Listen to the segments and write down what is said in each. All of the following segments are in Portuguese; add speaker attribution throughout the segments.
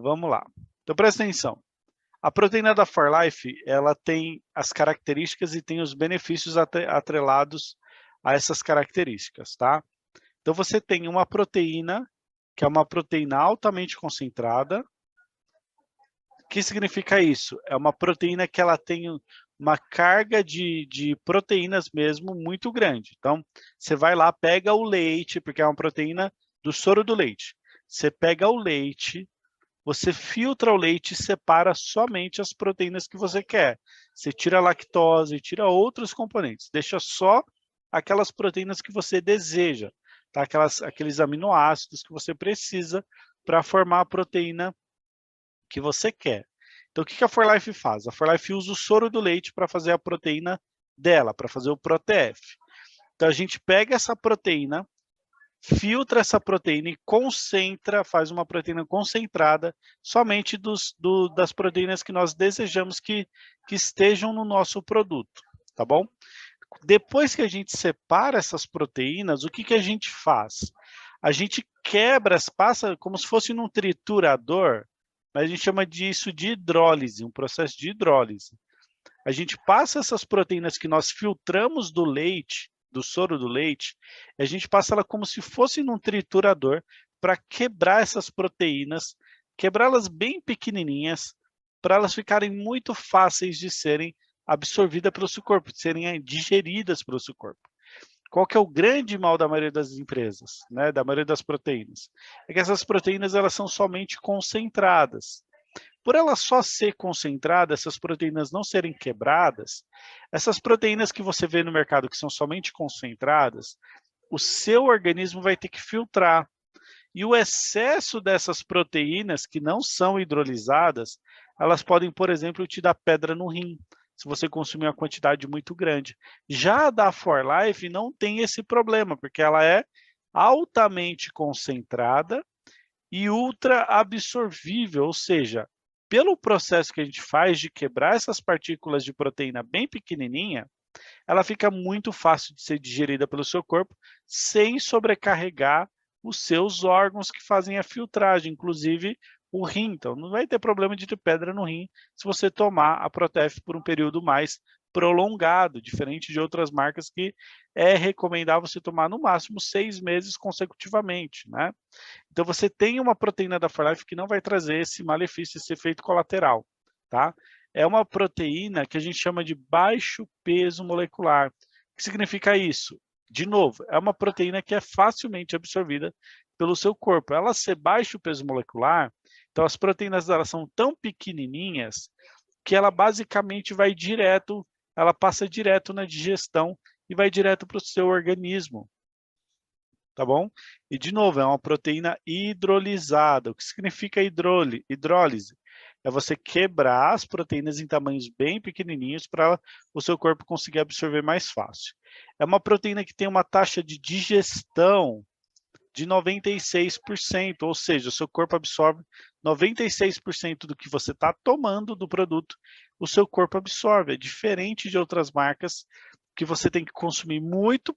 Speaker 1: Vamos lá. Então, presta atenção. A proteína da For Life, ela tem as características e tem os benefícios atrelados a essas características, tá? Então, você tem uma proteína, que é uma proteína altamente concentrada. O que significa isso? É uma proteína que ela tem uma carga de proteínas mesmo muito grande. Então, você vai lá, pega o leite, porque é uma proteína do soro do leite. Você pega o leite, você filtra o leite e separa somente as proteínas que você quer. Você tira a lactose, tira outros componentes, deixa só aquelas proteínas que você deseja, tá? Aqueles aminoácidos que você precisa para formar a proteína que você quer. Então, o que a For Life faz? A For Life usa o soro do leite para fazer a proteína dela, para fazer o ProTF. Então, a gente pega essa proteína, filtra essa proteína e concentra, faz uma proteína concentrada somente das proteínas que nós desejamos que estejam no nosso produto, tá bom? Depois que a gente separa essas proteínas, o que a gente faz? A gente quebra, passa como se fosse num triturador, mas a gente chama disso de hidrólise, um processo de hidrólise. A gente passa essas proteínas que nós filtramos do leite, do soro do leite, e a gente passa ela como se fosse num triturador para quebrar essas proteínas, quebrá-las bem pequenininhas, para elas ficarem muito fáceis de serem absorvidas pelo seu corpo, de serem digeridas pelo seu corpo. Qual que é o grande mal da maioria das empresas, né, da maioria das proteínas? É que essas proteínas elas são somente concentradas. Por ela só ser concentrada, essas proteínas não serem quebradas, essas proteínas que você vê no mercado que são somente concentradas, o seu organismo vai ter que filtrar. E o excesso dessas proteínas que não são hidrolisadas, elas podem, por exemplo, te dar pedra no rim, se você consumir uma quantidade muito grande. Já a da For Life não tem esse problema, porque ela é altamente concentrada e ultra absorvível, ou seja, pelo processo que a gente faz de quebrar essas partículas de proteína bem pequenininha, ela fica muito fácil de ser digerida pelo seu corpo, sem sobrecarregar os seus órgãos que fazem a filtragem, inclusive o rim. Então, não vai ter problema de ter pedra no rim se você tomar a ProTef por um período mais prolongado, diferente de outras marcas que é recomendável você tomar no máximo 6 meses consecutivamente, né? Então, você tem uma proteína da For Life que não vai trazer esse malefício, esse efeito colateral, tá? É uma proteína que a gente chama de baixo peso molecular. O que significa isso? De novo, é uma proteína que é facilmente absorvida pelo seu corpo. Ela ser baixo peso molecular, então as proteínas dela são tão pequenininhas que ela basicamente vai direto, ela passa direto na digestão e vai direto para o seu organismo. Tá bom? E, de novo, é uma proteína hidrolisada. O que significa hidrólise? É você quebrar as proteínas em tamanhos bem pequenininhos para o seu corpo conseguir absorver mais fácil. É uma proteína que tem uma taxa de digestão de 96%, ou seja, o seu corpo absorve 96% do que você está tomando do produto, o seu corpo absorve. É diferente de outras marcas que você tem que consumir muito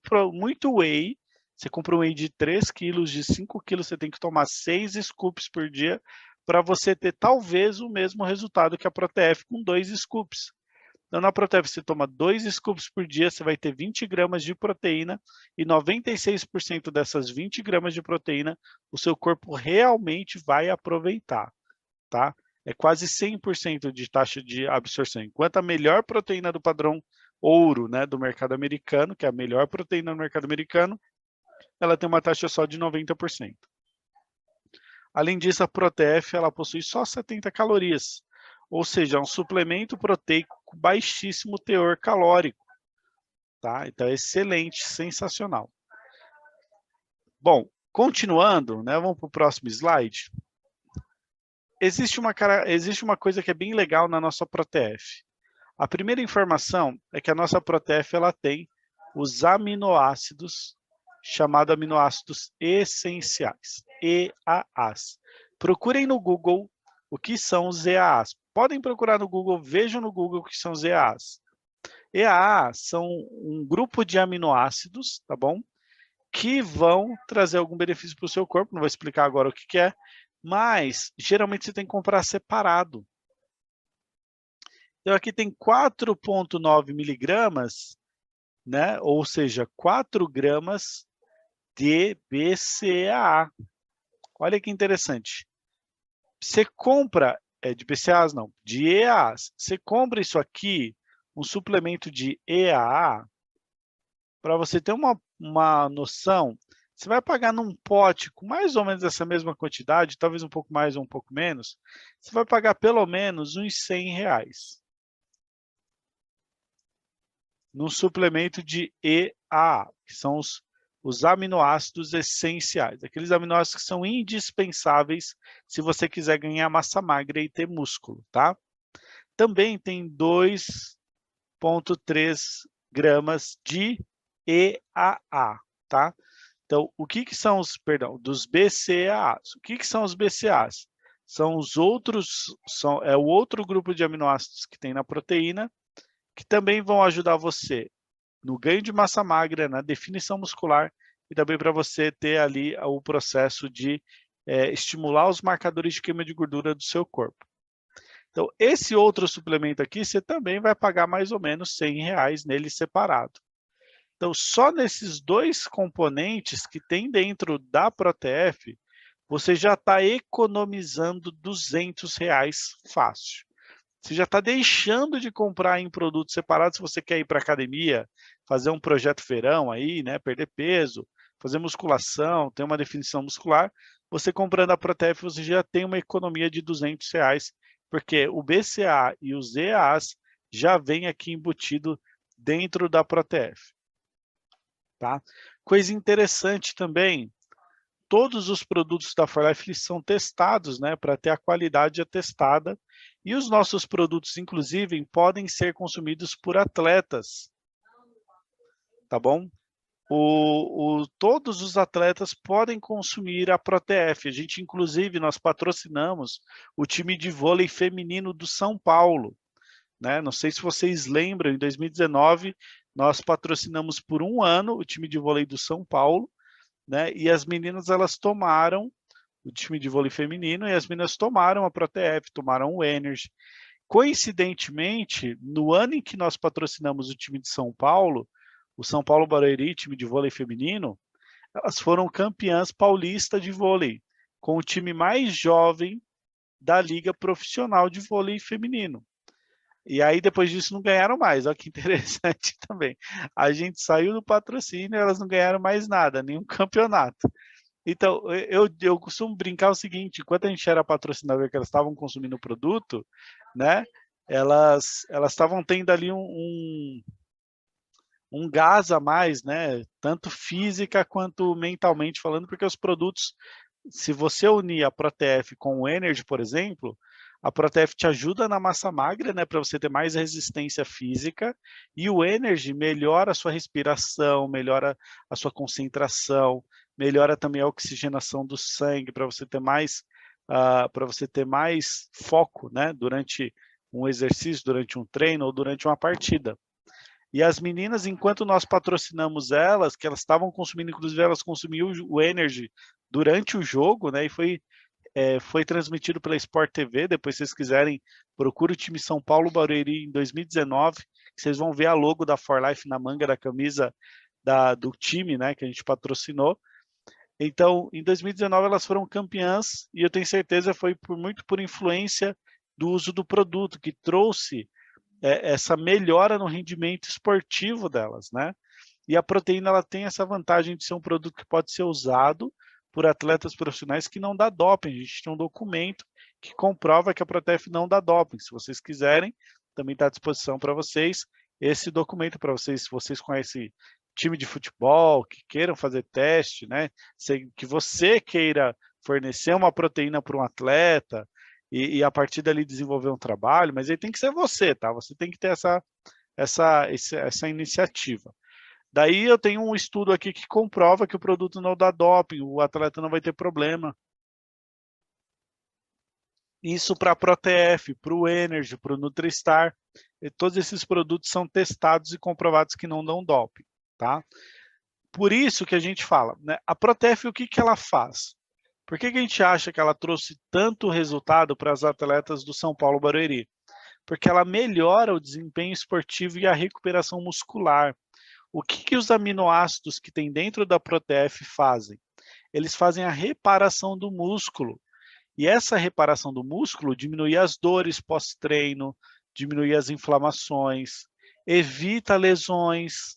Speaker 1: whey. Você compra um whey de 3 quilos, de 5 quilos, você tem que tomar 6 scoops por dia para você ter talvez o mesmo resultado que a ProTF com 2 scoops. Então, na ProTef, você toma 2 scoops por dia, você vai ter 20 gramas de proteína e 96% dessas 20 gramas de proteína o seu corpo realmente vai aproveitar, tá? É quase 100% de taxa de absorção. Enquanto a melhor proteína do padrão ouro, né, do mercado americano, que é a melhor proteína do mercado americano, ela tem uma taxa só de 90%. Além disso, a ProTef ela possui só 70 calorias, ou seja, é um suplemento proteico com baixíssimo teor calórico, tá? Então é excelente, sensacional. Bom, continuando, né, vamos para o próximo slide. Existe uma coisa que é bem legal na nossa ProTef. A primeira informação é que a nossa ProTef ela tem os aminoácidos, chamados aminoácidos essenciais, EAAs. Procurem no Google o que são os EAAs. Podem procurar no Google, vejam no Google o que são os EAAs. EAA são um grupo de aminoácidos, tá bom? Que vão trazer algum benefício para o seu corpo, não vou explicar agora o que é, mas geralmente você tem que comprar separado. Então aqui tem 4,9 miligramas, né? Ou seja, 4 gramas de BCAA. Olha que interessante. Você compra, de BCAAs não, de EAAs. Você compra isso aqui, um suplemento de EAA, para você ter uma noção, você vai pagar num pote com mais ou menos essa mesma quantidade, talvez um pouco mais ou um pouco menos, você vai pagar pelo menos uns R$100 num suplemento de EAA, que são os aminoácidos essenciais, aqueles aminoácidos que são indispensáveis se você quiser ganhar massa magra e ter músculo, tá? Também tem 2,3 gramas de EAA, tá? Então, o que que são os, perdão, dos BCAAs? O que que são os BCAAs? São os outros, é o outro grupo de aminoácidos que tem na proteína, que também vão ajudar você no ganho de massa magra, na definição muscular e também para você ter ali o processo de estimular os marcadores de queima de gordura do seu corpo. Então, esse outro suplemento aqui, você também vai pagar mais ou menos R$100 nele separado. Então, só nesses dois componentes que tem dentro da ProTF, você já está economizando R$200 fácil. Você já está deixando de comprar em produtos separados se você quer ir para a academia, fazer um projeto verão aí, né, perder peso, fazer musculação, ter uma definição muscular. Você comprando a ProTF, você já tem uma economia de R$200, porque o BCA e os EAAs já vem aqui embutido dentro da ProTF. Tá? Coisa interessante também, todos os produtos da For Life são testados, né, para ter a qualidade atestada, e os nossos produtos, inclusive, podem ser consumidos por atletas, tá bom? Todos os atletas podem consumir a ProTF. A gente, inclusive, nós patrocinamos o time de vôlei feminino do São Paulo, né? Não sei se vocês lembram, em 2019, nós patrocinamos por um ano o time de vôlei do São Paulo, né? E as meninas, elas tomaram o time de vôlei feminino, e as meninas tomaram a ProTF, tomaram o Energy. Coincidentemente, no ano em que nós patrocinamos o time de São Paulo, o São Paulo Barueri, time de vôlei feminino, elas foram campeãs paulistas de vôlei, com o time mais jovem da liga profissional de vôlei feminino. E aí, depois disso, não ganharam mais. Olha que interessante também. A gente saiu do patrocínio e elas não ganharam mais nada, nenhum campeonato. Então, eu costumo brincar o seguinte, enquanto a gente era patrocinador, que elas estavam consumindo o produto, né, elas estavam tendo ali um gás a mais, né, tanto física quanto mentalmente falando, porque os produtos, se você unir a ProTF com o Energy, por exemplo, a ProTF te ajuda na massa magra, né, para você ter mais resistência física, e o Energy melhora a sua respiração, melhora a sua concentração, melhora também a oxigenação do sangue para você ter mais foco, né, durante um exercício, durante um treino ou durante uma partida. E as meninas, enquanto nós patrocinamos elas, que elas estavam consumindo, inclusive elas consumiam o Energy durante o jogo, né, e foi transmitido pela Sport TV. Depois, se vocês quiserem, procure o time São Paulo Barueri em 2019, que vocês vão ver a logo da For Life na manga da camisa do time, né, que a gente patrocinou. Então, em 2019, elas foram campeãs, e eu tenho certeza foi muito por influência do uso do produto, que trouxe essa melhora no rendimento esportivo delas, né? E a proteína, ela tem essa vantagem de ser um produto que pode ser usado por atletas profissionais que não dá doping. A gente tem um documento que comprova que a ProTF não dá doping. Se vocês quiserem, também está à disposição para vocês esse documento para vocês. Se vocês conhecem time de futebol, que queiram fazer teste, né? Que você queira fornecer uma proteína para um atleta e a partir dali desenvolver um trabalho, mas aí tem que ser você, tá? Você tem que ter essa iniciativa. Daí eu tenho um estudo aqui que comprova que o produto não dá doping, o atleta não vai ter problema. Isso para a ProTF, para o Energy, para o Nutristar, todos esses produtos são testados e comprovados que não dão doping, tá? Por isso que a gente fala, né? A ProTF, o que ela faz? Por que que a gente acha que ela trouxe tanto resultado para as atletas do São Paulo Barueri? Porque ela melhora o desempenho esportivo e a recuperação muscular. O que que os aminoácidos que tem dentro da ProTF fazem? Eles fazem a reparação do músculo. E essa reparação do músculo diminui as dores pós-treino, diminui as inflamações, evita lesões.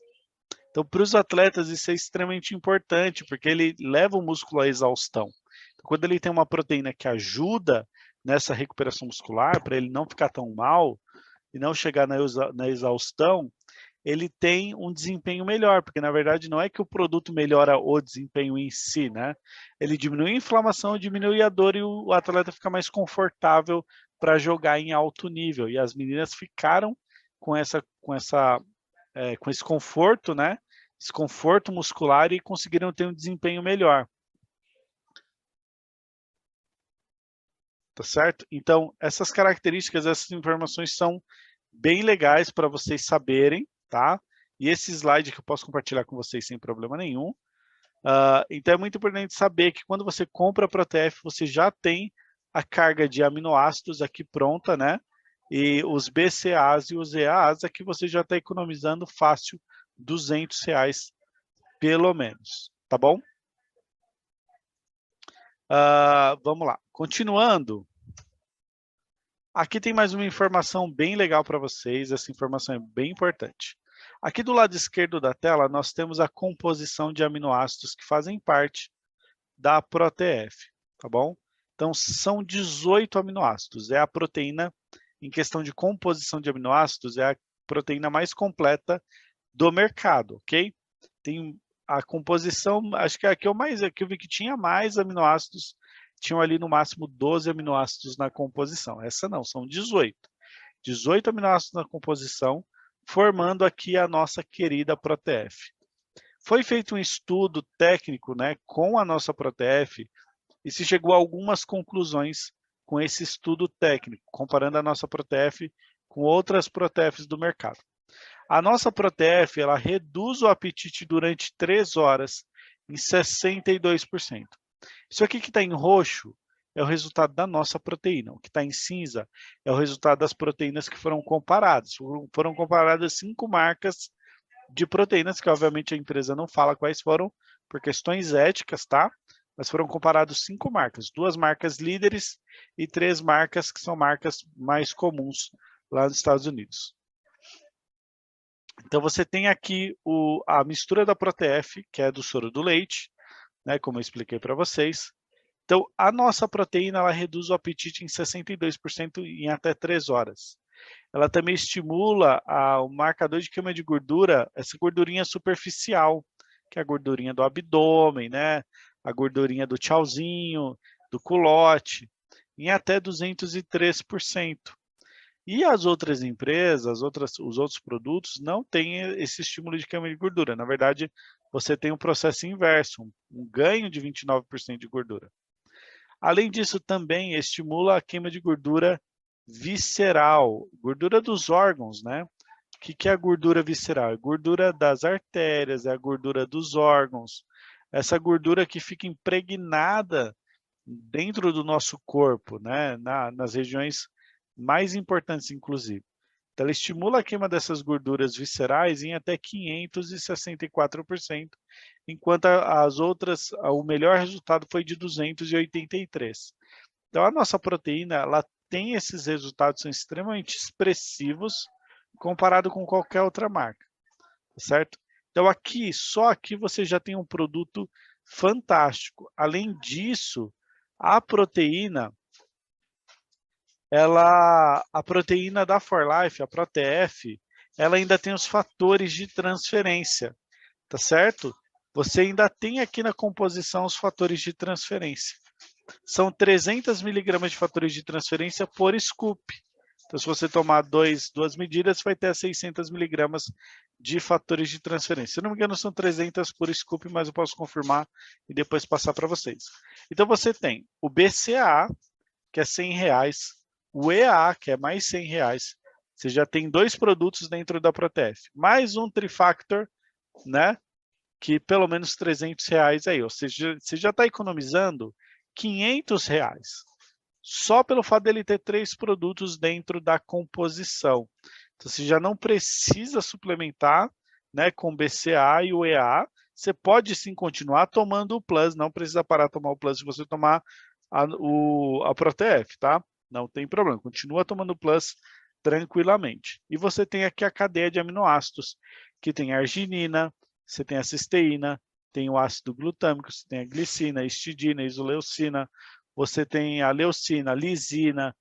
Speaker 1: Então, para os atletas, isso é extremamente importante, porque ele leva o músculo à exaustão. Então, quando ele tem uma proteína que ajuda nessa recuperação muscular, para ele não ficar tão mal e não chegar na exaustão, ele tem um desempenho melhor, porque na verdade não é que o produto melhora o desempenho em si, né? Ele diminui a inflamação, diminui a dor e o atleta fica mais confortável para jogar em alto nível. E as meninas ficaram com esse conforto, né? Esse conforto muscular e conseguiram ter um desempenho melhor. Tá certo? Então, essas características, essas informações são bem legais para vocês saberem, tá? E esse slide que eu posso compartilhar com vocês sem problema nenhum. Então, é muito importante saber que quando você compra a ProTF, você já tem a carga de aminoácidos aqui pronta, né? E os BCAAs e os EAAs aqui você já está economizando fácil R$200, pelo menos, tá bom? Vamos lá, continuando. Aqui tem mais uma informação bem legal para vocês, essa informação é bem importante. Aqui do lado esquerdo da tela, nós temos a composição de aminoácidos que fazem parte da ProTF, tá bom? Então, são 18 aminoácidos, é a proteína, em questão de composição de aminoácidos, é a proteína mais completa do mercado, ok? Tem a composição, acho que aqui eu vi que tinha mais aminoácidos, tinham ali no máximo 12 aminoácidos na composição. Essa não, são 18. 18 aminoácidos na composição, formando aqui a nossa querida ProTF. Foi feito um estudo técnico, né, com a nossa ProTF e se chegou a algumas conclusões com esse estudo técnico, comparando a nossa ProTF com outras ProTFs do mercado. A nossa ProTF, ela reduz o apetite durante 3 horas em 62%. Isso aqui que está em roxo é o resultado da nossa proteína. O que está em cinza é o resultado das proteínas que foram comparadas. Foram comparadas 5 marcas de proteínas, que obviamente a empresa não fala quais foram, por questões éticas, tá? Mas foram comparados 5 marcas. 2 marcas líderes e 3 marcas que são marcas mais comuns lá nos Estados Unidos. Então, você tem aqui a mistura da ProTF, que é do soro do leite, né, como eu expliquei para vocês. Então, a nossa proteína, ela reduz o apetite em 62% em até 3 horas. Ela também estimula o marcador de queima de gordura, essa gordurinha superficial, que é a gordurinha do abdômen, né, a gordurinha do tchauzinho, do culote, em até 203%. E as outras empresas, os outros produtos, não têm esse estímulo de queima de gordura. Na verdade, você tem um processo inverso, um ganho de 29% de gordura. Além disso, também estimula a queima de gordura visceral, gordura dos órgãos, né? O que é a gordura visceral? É gordura das artérias, é a gordura dos órgãos. Essa gordura que fica impregnada dentro do nosso corpo, né? Nas regiões mais importantes, inclusive. Então, ela estimula a queima dessas gorduras viscerais em até 564%, enquanto as outras, o melhor resultado foi de 283%. Então, a nossa proteína, ela tem esses resultados, são extremamente expressivos, comparado com qualquer outra marca, certo? Então, aqui, só aqui você já tem um produto fantástico. Além disso, a proteína, a proteína da ForLife, a ProTF, ela ainda tem os fatores de transferência, tá certo? Você ainda tem aqui na composição os fatores de transferência. São 300 miligramas de fatores de transferência por scoop. Então, se você tomar duas medidas, vai ter 600 miligramas de fatores de transferência. Se não me engano, são 300 por scoop, mas eu posso confirmar e depois passar para vocês. Então, você tem o BCAA, que é R$100, o EAA, que é mais R$100. Você já tem 2 produtos dentro da ProTF. Mais um Trifactor, né? Que pelo menos R$300 aí. Ou seja, você já está economizando R$ 500, só pelo fato dele ter 3 produtos dentro da composição. Então, você já não precisa suplementar, né, com o BCA e o EA. Você pode sim continuar tomando o Plus, não precisa parar de tomar o Plus se você tomar a ProTF, tá? Não tem problema, continua tomando o Plus tranquilamente. E você tem aqui a cadeia de aminoácidos, que tem a arginina, você tem a cisteína, tem o ácido glutâmico, você tem a glicina, a histidina, a isoleucina, você tem a leucina, a lisina,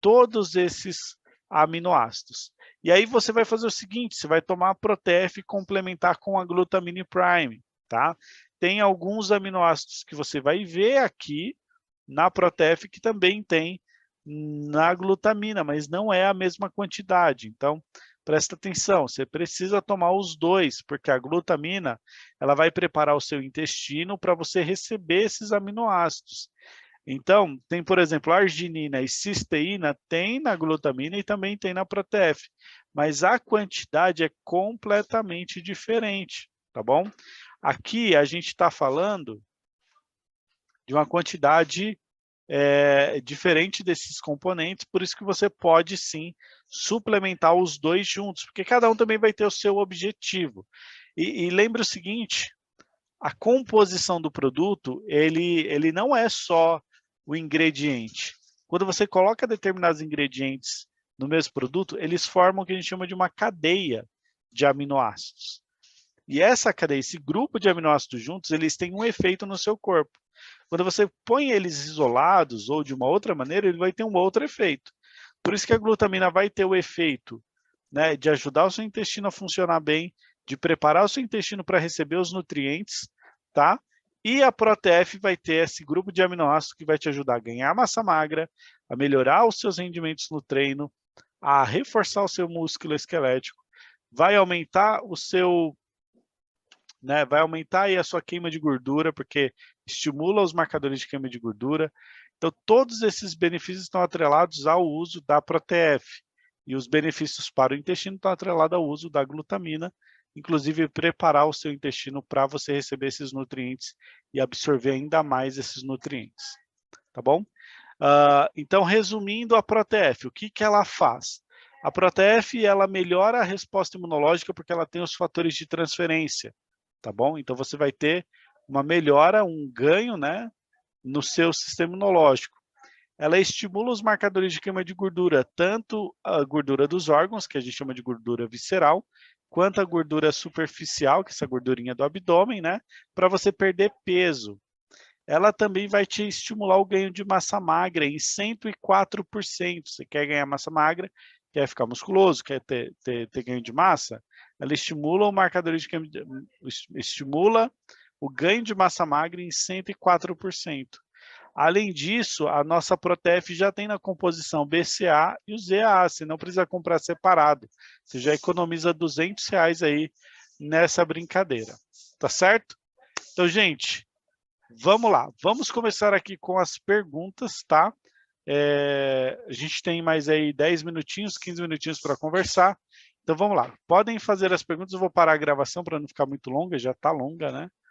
Speaker 1: todos esses aminoácidos. E aí você vai fazer o seguinte, você vai tomar a ProTF e complementar com a glutamine prime, tá? Tem alguns aminoácidos que você vai ver aqui na ProTF que também tem na glutamina, mas não é a mesma quantidade. Então, presta atenção, você precisa tomar os dois, porque a glutamina, ela vai preparar o seu intestino para você receber esses aminoácidos. Então, tem, por exemplo, arginina e cisteína, tem na glutamina e também tem na ProTF, mas a quantidade é completamente diferente, tá bom? Aqui a gente está falando de uma quantidade diferente desses componentes, por isso que você pode sim suplementar os dois juntos, porque cada um também vai ter o seu objetivo. E lembre o seguinte, a composição do produto, ele não é só o ingrediente. Quando você coloca determinados ingredientes no mesmo produto, eles formam o que a gente chama de uma cadeia de aminoácidos. E essa cadeia, esse grupo de aminoácidos juntos, eles têm um efeito no seu corpo. Quando você põe eles isolados ou de uma outra maneira, ele vai ter um outro efeito. Por isso que a glutamina vai ter o efeito, né, de ajudar o seu intestino a funcionar bem, de preparar o seu intestino para receber os nutrientes, tá? E a ProTF vai ter esse grupo de aminoácidos que vai te ajudar a ganhar massa magra, a melhorar os seus rendimentos no treino, a reforçar o seu músculo esquelético, vai aumentar o seu, né, vai aumentar aí a sua queima de gordura, porque estimula os marcadores de queima de gordura. Então, todos esses benefícios estão atrelados ao uso da ProTF. E os benefícios para o intestino estão atrelados ao uso da glutamina, inclusive preparar o seu intestino para você receber esses nutrientes e absorver ainda mais esses nutrientes. Tá bom? Então, resumindo a ProTF, o que ela faz? A ProTF, ela melhora a resposta imunológica porque ela tem os fatores de transferência, tá bom? Então, você vai ter uma melhora, um ganho, né, no seu sistema imunológico. Ela estimula os marcadores de queima de gordura, tanto a gordura dos órgãos, que a gente chama de gordura visceral, quanto a gordura superficial, que é essa gordurinha do abdômen, né, para você perder peso. Ela também vai te estimular o ganho de massa magra em 104%. Você quer ganhar massa magra, quer ficar musculoso, quer ter ganho de massa? Ela estimula o marcador de queima, estimula o ganho de massa magra em 104%. Além disso, a nossa ProTF já tem na composição BCA e os EAA, você não precisa comprar separado. Você já economiza R$200 aí nessa brincadeira, tá certo? Então, gente, vamos lá. Vamos começar aqui com as perguntas, tá? A gente tem mais aí 10 minutinhos, 15 minutinhos para conversar. Então, vamos lá. Podem fazer as perguntas, eu vou parar a gravação para não ficar muito longa, já está longa, né?